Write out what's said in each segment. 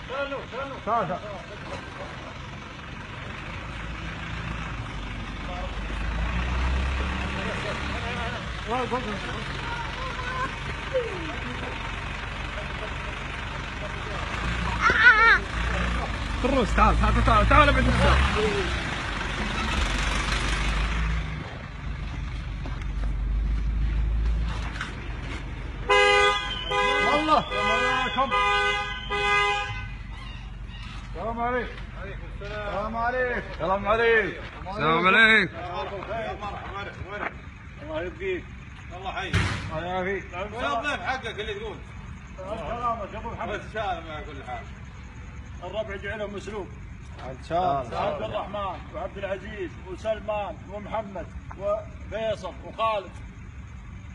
تعال الروس تعال تعال ابعد والله السلام عليكم. السلام عليك. السلام عليك. السلام عليك. الله يبقيك. الله حي. الله يعافيك. والضيف حقك اللي تقول. سلامك يا ابو محمد. تشال مع كل حال. الربع جعلهم مسلوب. ان شاء الله. عبد الرحمن وعبد العزيز وسلمان ومحمد وفيصل وخالد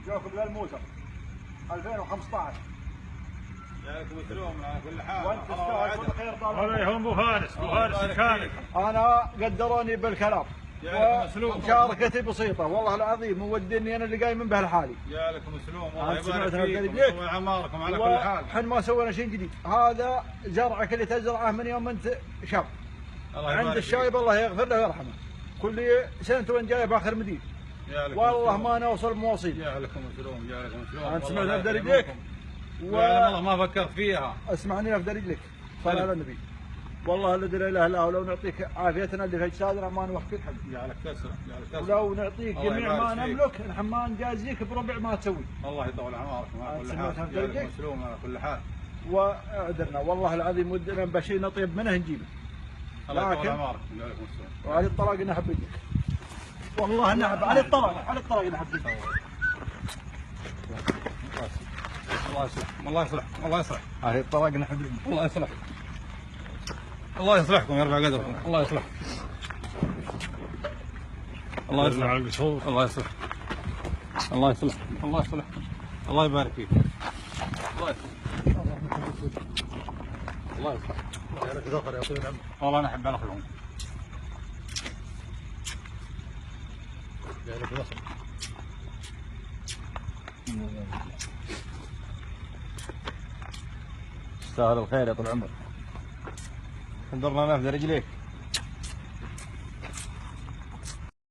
جاكم للموسم 2015. جاكم مسلوم على كل حال. وانت تستاهل كل خير طال عمرك. هذا هم ابو فارس، ابو فارس الكامل. انا قدروني بالكلام ومشاركتي بسيطه والله العظيم مودني انا اللي قايم به لحالي. يا لك مسلوم الله يبارك فيكم فيكم وعماركم على كل حال. احنا ما سوينا شيء جديد، هذا زرعك اللي تزرعه من يوم انت شاب. عند الشايب الله يغفر له ويرحمه. كل سنه وين جاي باخر مدير. والله ما نوصل مواصيل. يا لكم مسلوم يا لكم مسلوم. انت سمعت افدى رجليك؟ والله ما فكرت فيها. اسمعني افدى رجلك. صل على النبي. والله الذي لا اله الا هو لو نعطيك عافيتنا اللي في اجسادنا ما نوفيك حق. جعلك تسرع جعلك تسرع. ولو نعطيك جميع ما نملك نحن ما نجازيك بربع ما تسوي. الله يطول عمركم على كل حال. يا لك مسلوم على كل حال. واعذرنا والله العظيم ودنا بشيء نطيب منه نجيبه. الله يطول عمركم يا لك مسلوم. وعلى الطلاق نحب يدك. والله نحب على الطلاق نحب يدك. الله يصلح الله يصلح الله يصلح. على الطلاق نحب يدك. الله يصلح. الله يصلحكم يرفع قدركم. الله يصلح. الله يصلح على القصور. الله يصلح. الله يصلح. الله يصلح. الله يبارك فيك. الله يصلح. الله يصلح. يا لك ذخر يا طويل العمر. والله انا احب اخذهم. يا لك ذخر. تستاهل الخير يا طول العمر. انظرنا نافذ رجليك.